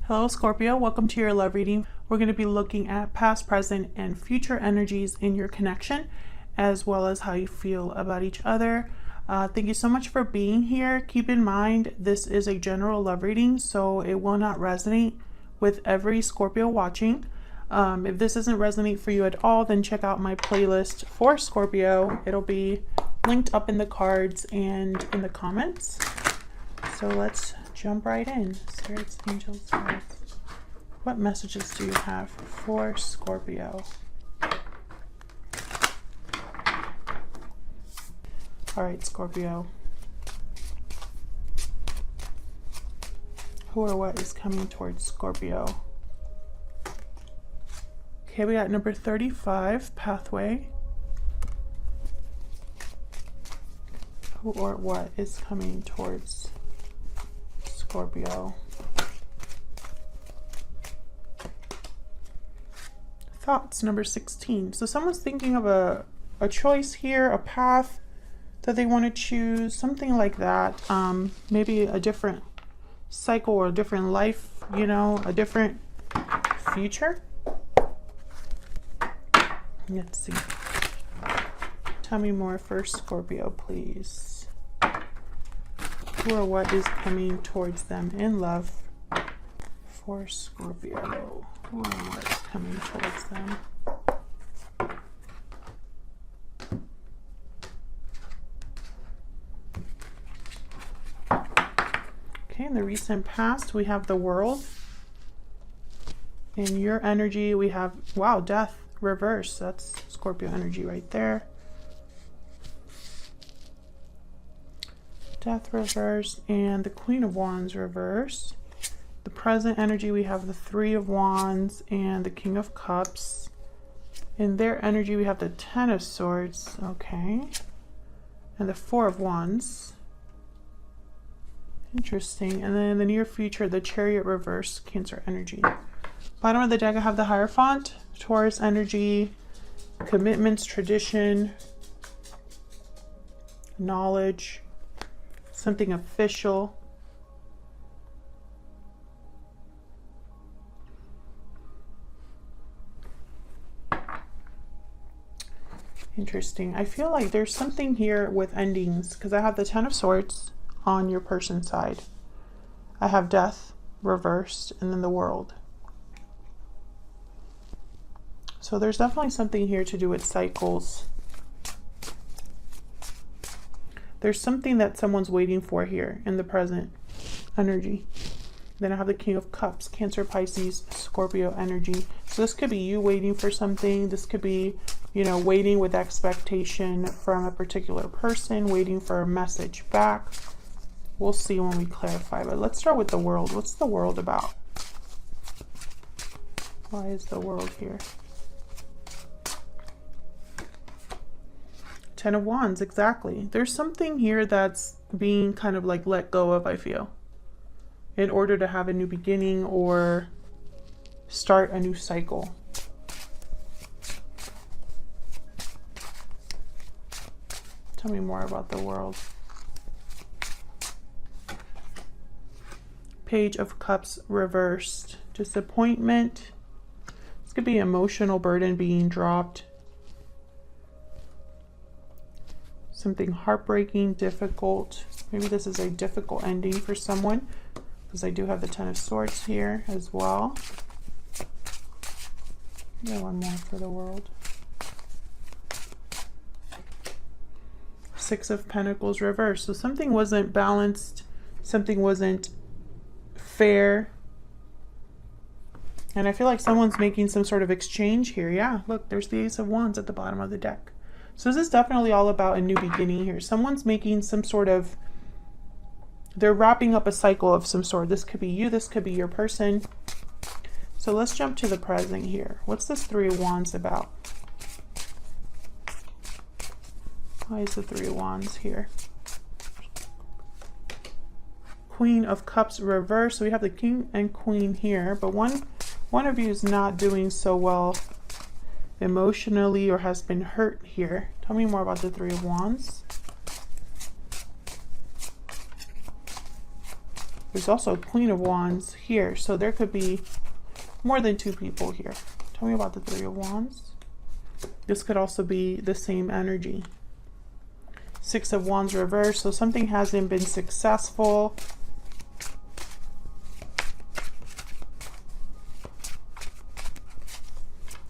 Hello Scorpio, welcome to your love reading. We're going to be looking at past, present, and future energies in your connection, as well as how you feel about each other. Thank you so much for being here. Keep in mind, this is a general love reading, so it will not resonate with every Scorpio watching. If this doesn't resonate for you at all, then check out my playlist for Scorpio. It'll be linked up in the cards and in the comments. So let's jump right in. Spirits, angels, guides. What messages do you have for Scorpio? All right, Scorpio. Who or what is coming towards Scorpio? Okay, we got number 35, pathway. Who or what is coming towards Scorpio? Thoughts, number 16. So someone's thinking of a choice here, a path that they want to choose, something like that. Maybe a different cycle or a different life, you know, a different future. Let's see. Tell me more for Scorpio, please. Who or what is coming towards them in love for Scorpio? Who or what is coming towards them? Okay, in the recent past, we have the World. In your energy, we have, wow, Death reverse. That's Scorpio energy right there. Death reverse and the Queen of Wands reverse. The present energy, we have the Three of Wands and the King of Cups. In their energy, we have the Ten of Swords, okay, and the Four of Wands. Interesting. And then in the near future, the Chariot reverse, Cancer energy. Bottom of the deck, I have the Hierophant, Taurus energy, commitments, tradition, knowledge, something official. Interesting. I feel like there's something here with endings because I have the Ten of Swords on your person's side. I have Death reversed and then the World. So there's definitely something here to do with cycles. There's something that someone's waiting for here in the present energy. Then I have the King of Cups, Cancer, Pisces, Scorpio energy. So this could be you waiting for something. This could be, you know, waiting with expectation from a particular person, waiting for a message back. We'll see when we clarify, but let's start with the World. What's the World about? Why is the World here? Ten of Wands, exactly. There's something here that's being kind of like let go of, I feel, in order to have a new beginning or start a new cycle. Tell me more about the World. Page of Cups reversed. Disappointment. This could be emotional burden being dropped. Something heartbreaking, difficult. Maybe this is a difficult ending for someone because I do have the Ten of Swords here as well. Yeah, one more for the World. Six of Pentacles reversed. So something wasn't balanced. Something wasn't fair. And I feel like someone's making some sort of exchange here. Yeah, look, there's the Ace of Wands at the bottom of the deck. So this is definitely all about a new beginning here. Someone's making some sort of, they're wrapping up a cycle of some sort. This could be you, this could be your person. So let's jump to the present here. What's this Three of Wands about? Why is the Three of Wands here? Queen of Cups reversed. So we have the King and Queen here, but one of you is not doing so well emotionally or has been hurt here. Tell me more about the Three of Wands. There's also a Queen of Wands here. So there could be more than 2 people here. Tell me about the Three of Wands. This could also be the same energy. Six of Wands reversed. So something hasn't been successful.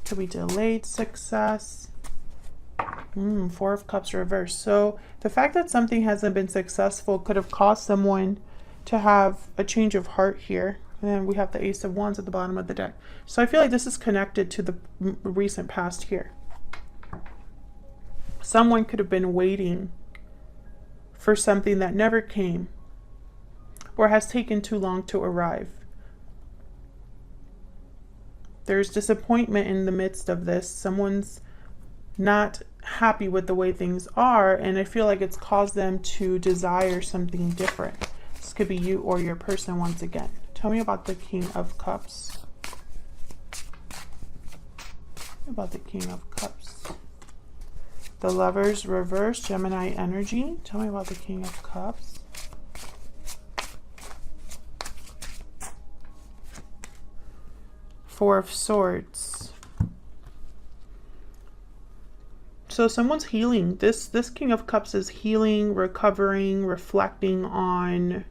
Could be delayed success. Four of Cups reversed. So the fact that something hasn't been successful could have caused someone to have a change of heart here. And then we have the Ace of Wands at the bottom of the deck. So I feel like this is connected to the recent past here. Someone could have been waiting for something that never came or has taken too long to arrive. There's disappointment in the midst of this. Someone's not happy with the way things are, and I feel like it's caused them to desire something different. This could be you or your person once again. Tell me about the King of Cups. About the King of Cups. The Lovers reverse, Gemini energy. Tell me about the King of Cups. Four of Swords. So someone's healing. This King of Cups is healing, recovering, reflecting on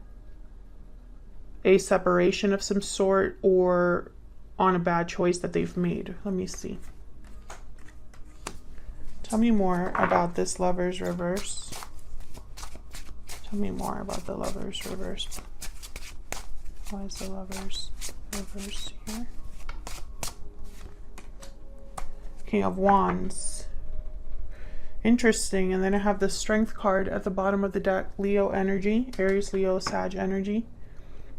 a separation of some sort or on a bad choice that they've made. Let me see. Tell me more about this Lovers reverse. Tell me more about the Lovers reverse. Why is the Lovers reverse here? King of Wands. Interesting. And then I have the Strength card at the bottom of the deck. Leo energy. Aries, Leo, Sag energy.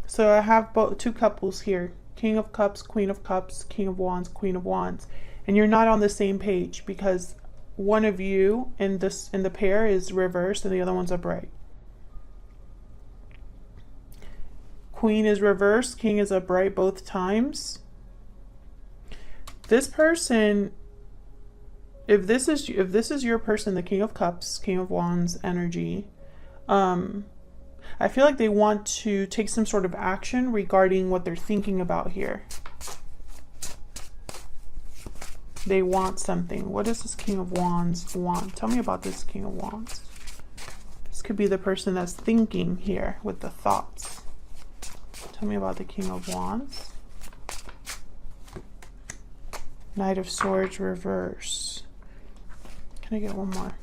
So I have both 2 couples here. King of Cups, Queen of Cups, King of Wands, Queen of Wands. And you're not on the same page because one of you in the pair is reversed and the other one's upright. Queen is reversed, King is upright both times. This person, if this is your person, the King of Cups, King of Wands energy, I feel like they want to take some sort of action regarding what they're thinking about here. They want something. What does this King of Wands want? Tell me about this King of Wands. This could be the person that's thinking here with the thoughts. Tell me about the King of Wands. Knight of Swords reverse. Can I get one more?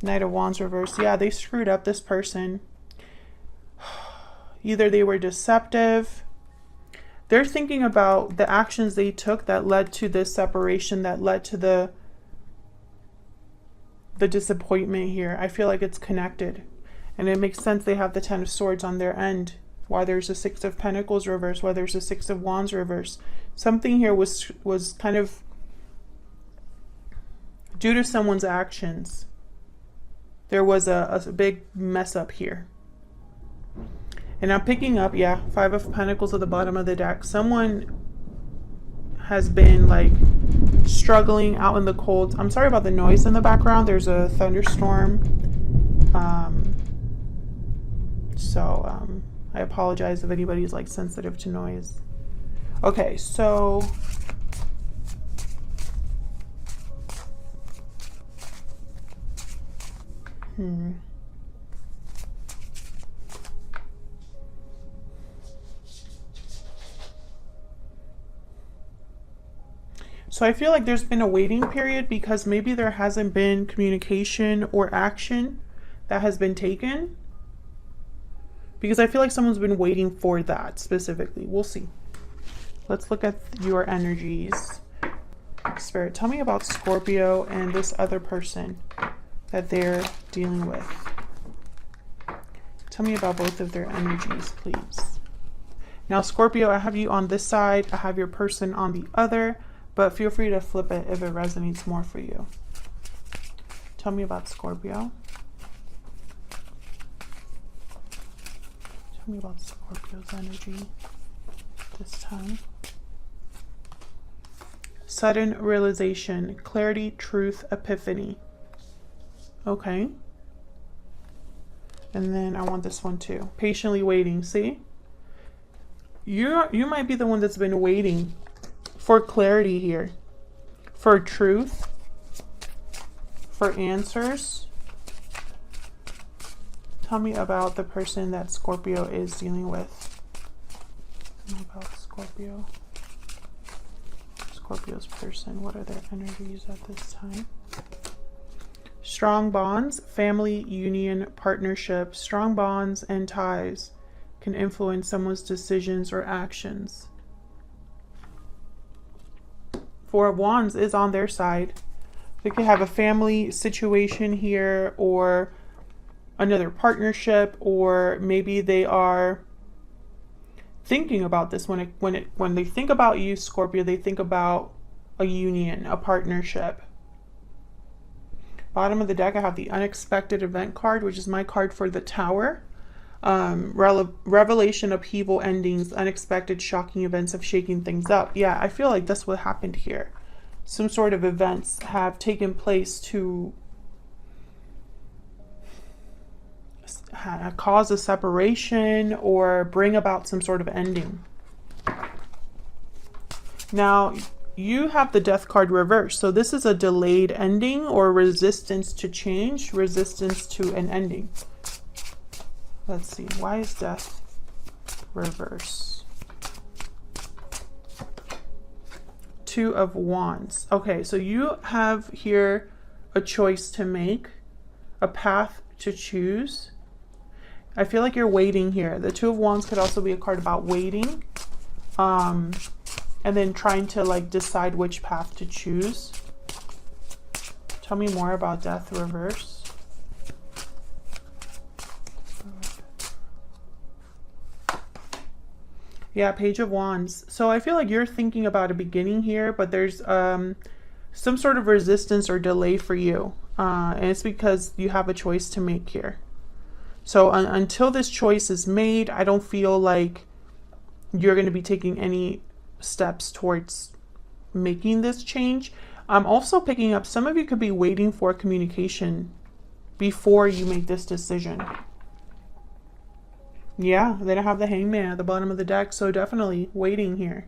Knight of Wands reverse. Yeah, they screwed up this person. Either they were deceptive. They're thinking about the actions they took that led to this separation, that led to the disappointment here. I feel like it's connected. And it makes sense they have the Ten of Swords on their end. Why there's a Six of Pentacles reverse. Why there's a Six of Wands reverse. Something here was kind of due to someone's actions. There was a big mess up here. And I'm picking up, yeah, Five of Pentacles at the bottom of the deck. Someone has been like struggling out in the cold. I'm sorry about the noise in the background. There's a thunderstorm. I apologize if anybody's like sensitive to noise. Okay, so So I feel like there's been a waiting period because maybe there hasn't been communication or action that has been taken. Because I feel like someone's been waiting for that specifically. We'll see. Let's look at your energies. Spirit, tell me about Scorpio and this other person that they're dealing with. Tell me about both of their energies, please. Now, Scorpio, I have you on this side. I have your person on the other. But feel free to flip it if it resonates more for you. Tell me about Scorpio. Tell me about Scorpio's energy this time. Sudden realization, clarity, truth, epiphany. Okay. And then I want this one too. Patiently waiting. See? You might be the one that's been waiting for clarity here. For truth. For answers. Tell me about the person that Scorpio is dealing with. Tell me about Scorpio. Scorpio's person. What are their energies at this time? Strong bonds, family, union, partnership. Strong bonds and ties can influence someone's decisions or actions. Four of Wands is on their side. They could have a family situation here, or another partnership, or maybe they are thinking about this. When they think about you, Scorpio, they think about a union, a partnership. Bottom of the deck, I have the unexpected event card, which is my card for the Tower. Revelation, upheaval, endings, unexpected, shocking events of shaking things up. Yeah, I feel like that's what happened here. Some sort of events have taken place to cause a separation or bring about some sort of ending. Now, you have the Death card reversed. So this is a delayed ending or resistance to change, resistance to an ending. Let's see. Why is Death reverse? Two of Wands. Okay, so you have here a choice to make, a path to choose. I feel like you're waiting here. The Two of Wands could also be a card about waiting. And then trying to like decide which path to choose. Tell me more about Death reverse. Yeah, Page of Wands. So I feel like you're thinking about a beginning here, but there's some sort of resistance or delay for you. And it's because you have a choice to make here. So until this choice is made, I don't feel like you're going to be taking any steps towards making this change. I'm also picking up some of you could be waiting for communication before you make this decision. Yeah, they don't have the Hangman at the bottom of the deck, so definitely waiting here.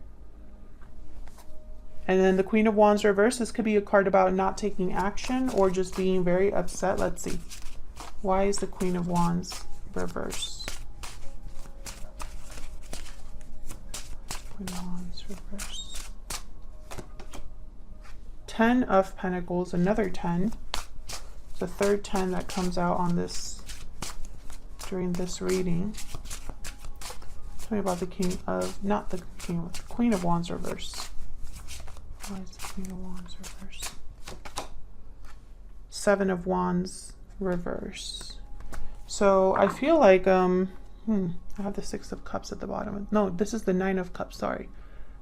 And then the Queen of Wands reverse. This could be a card about not taking action or just being very upset. Let's see. Why is the Queen of Wands reverse? Queen of Wands reverse. 10 of Pentacles, another 10. It's the third 10 that comes out on this during this reading. Tell me about the King of, not the King, the Queen of Wands reverse. Why is the Queen of Wands reverse? Seven of Wands reverse. So I feel like I have the Six of Cups at the bottom. No, this is the Nine of Cups, sorry.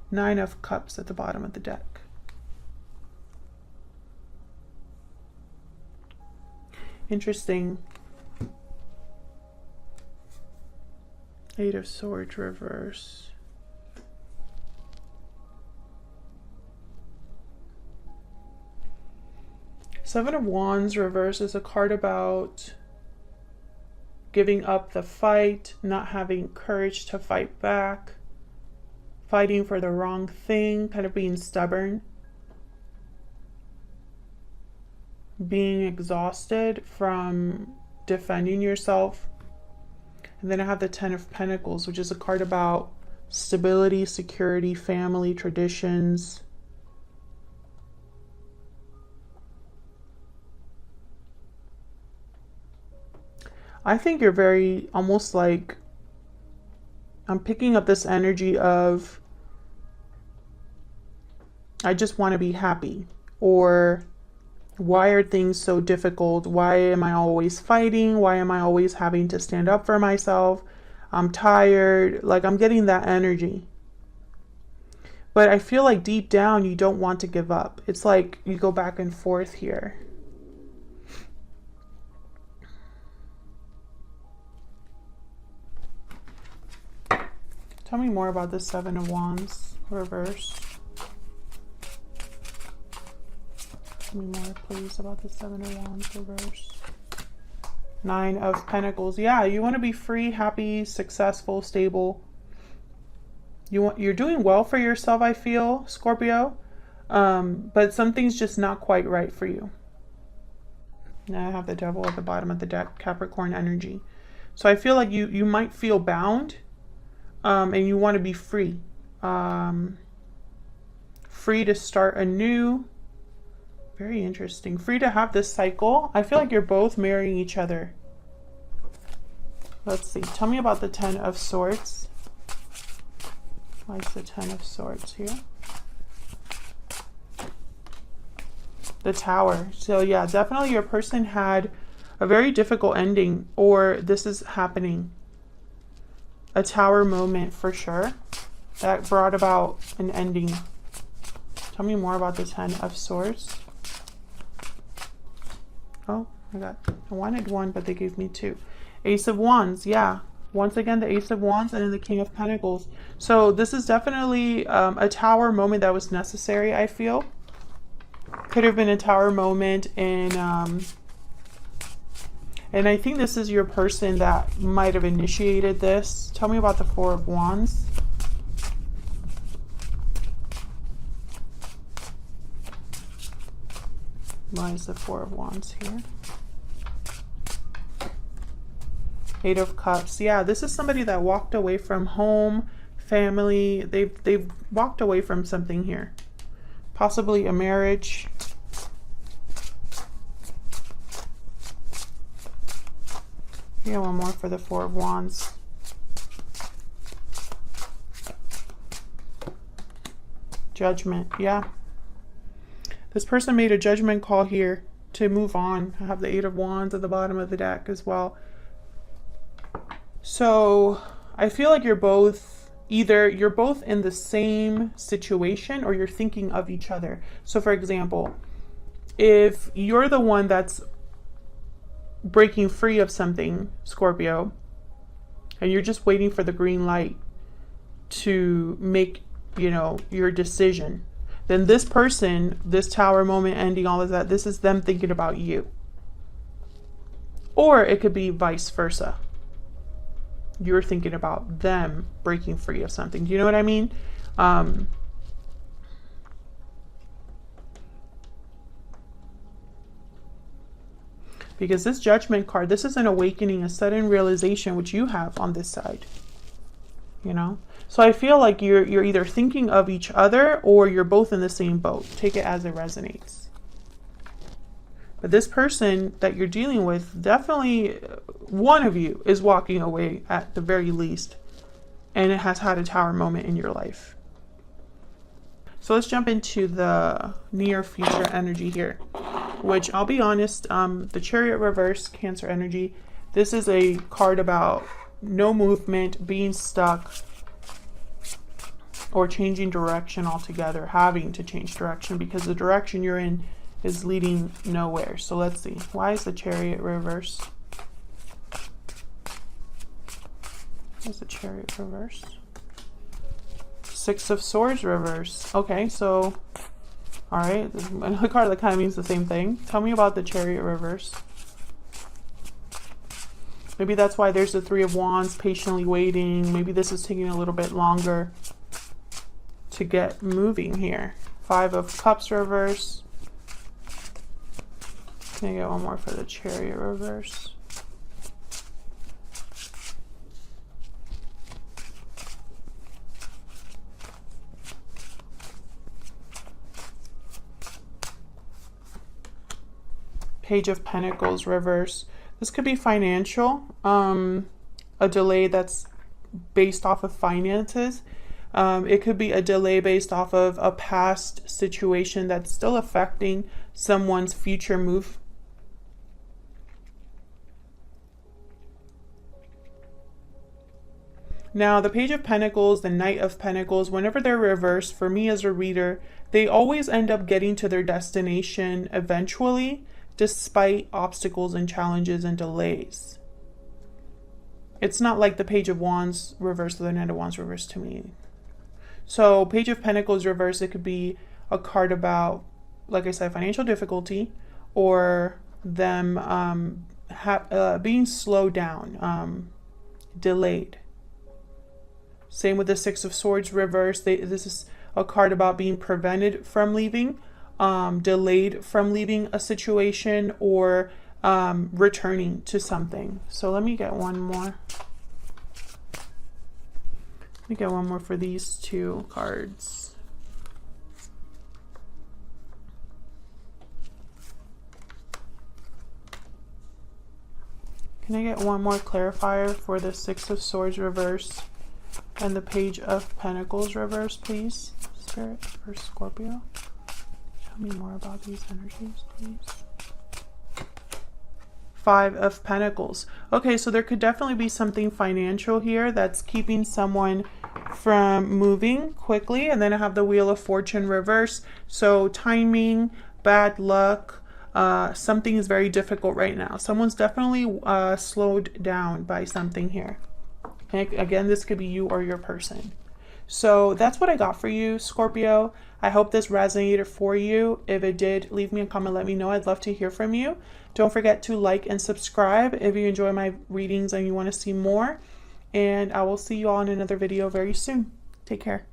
Nine of Cups at the bottom of the deck. Interesting. Eight of Swords reverse. Seven of Wands reverse is a card about giving up the fight, not having courage to fight back, fighting for the wrong thing, kind of being stubborn, being exhausted from defending yourself. And then I have the Ten of Pentacles, which is a card about stability, security, family, traditions. I think you're very, almost like, I'm picking up this energy of, I just want to be happy. Or, why are things so difficult? Why am I always fighting? Why am I always having to stand up for myself? I'm tired. Like, I'm getting that energy. But I feel like deep down, you don't want to give up. It's like you go back and forth here. Tell me more about the Seven of Wands reverse. Tell me more, please, about the Seven of Wands reverse. Nine of Pentacles. Yeah, you want to be free, happy, successful, stable. You're doing well for yourself, I feel, Scorpio. But something's just not quite right for you. Now I have the Devil at the bottom of the deck, Capricorn energy. So I feel like you might feel bound, and you want to be free. Free to start anew. Very interesting. Free to have this cycle. I feel like you're both marrying each other. Let's see. Tell me about the Ten of Swords. Why is the Ten of Swords here? The Tower. So yeah, definitely your person had a very difficult ending, or this is happening. A Tower moment for sure that brought about an ending. Tell me more about the Ten of Swords. Oh, I wanted one, but they gave me two. Ace of Wands, yeah. Once again, the Ace of Wands and then the King of Pentacles. So this is definitely a Tower moment that was necessary, I feel. Could have been a Tower moment in, and I think this is your person that might have initiated this. Tell me about the Four of Wands. Why is the Four of Wands here? Eight of Cups. Yeah, this is somebody that walked away from home, family. They've walked away from something here. Possibly a marriage. Yeah, one more for the Four of Wands. Judgment. Yeah. This person made a judgment call here to move on. I have the Eight of Wands at the bottom of the deck as well. So I feel like you're both in the same situation, or you're thinking of each other. So for example, if you're the one that's breaking free of something, Scorpio, and you're just waiting for the green light to make, your decision, then this person, this Tower moment ending, all of that, this is them thinking about you. Or it could be vice versa. You're thinking about them breaking free of something. Do you know what I mean? Because this Judgment card, this is an awakening, a sudden realization, which you have on this side. So I feel like you're either thinking of each other, or you're both in the same boat. Take it as it resonates. But this person that you're dealing with, definitely one of you is walking away at the very least, and it has had a Tower moment in your life. So let's jump into the near future energy here, which I'll be honest, the Chariot reverse, Cancer energy, this is a card about no movement, being stuck, or changing direction altogether, having to change direction because the direction you're in is leading nowhere. So let's see. Why is the Chariot reverse? Where's the Chariot reverse? Six of Swords reverse. Okay, so all right, another card that kind of means the same thing. Tell me about the Chariot reverse. Maybe that's why there's the Three of Wands, patiently waiting. Maybe this is taking a little bit longer to get moving here. Five of Cups reverse. Can I get one more for the Chariot reverse? Page of Pentacles reverse. This could be financial, a delay that's based off of finances. It could be a delay based off of a past situation that's still affecting someone's future move. Now, the Page of Pentacles, the Knight of Pentacles, whenever they're reversed, for me as a reader, they always end up getting to their destination eventually, despite obstacles and challenges and delays. It's not like the Page of Wands reversed or the Knight of Wands reversed to me. So Page of Pentacles reversed, it could be a card about like I said, financial difficulty, or them being slowed down, delayed. Same with the Six of Swords reverse. This is a card about being prevented from leaving, delayed from leaving a situation, or returning to something. So let me get one more. Let me get one more for these two cards. Can I get one more clarifier for the Six of Swords reverse and the Page of Pentacles reverse, please? Spirit for Scorpio. Tell me more about these energies, please. Five of Pentacles. Okay, so there could definitely be something financial here that's keeping someone from moving quickly. And then I have the Wheel of Fortune reverse. So timing, bad luck, something is very difficult right now. Someone's definitely slowed down by something here. And again, this could be you or your person. So that's what I got for you, Scorpio. I hope this resonated for you. If it did, leave me a comment, let me know. I'd love to hear from you. Don't forget to like and subscribe if you enjoy my readings and you want to see more. And I will see you all in another video very soon. Take care.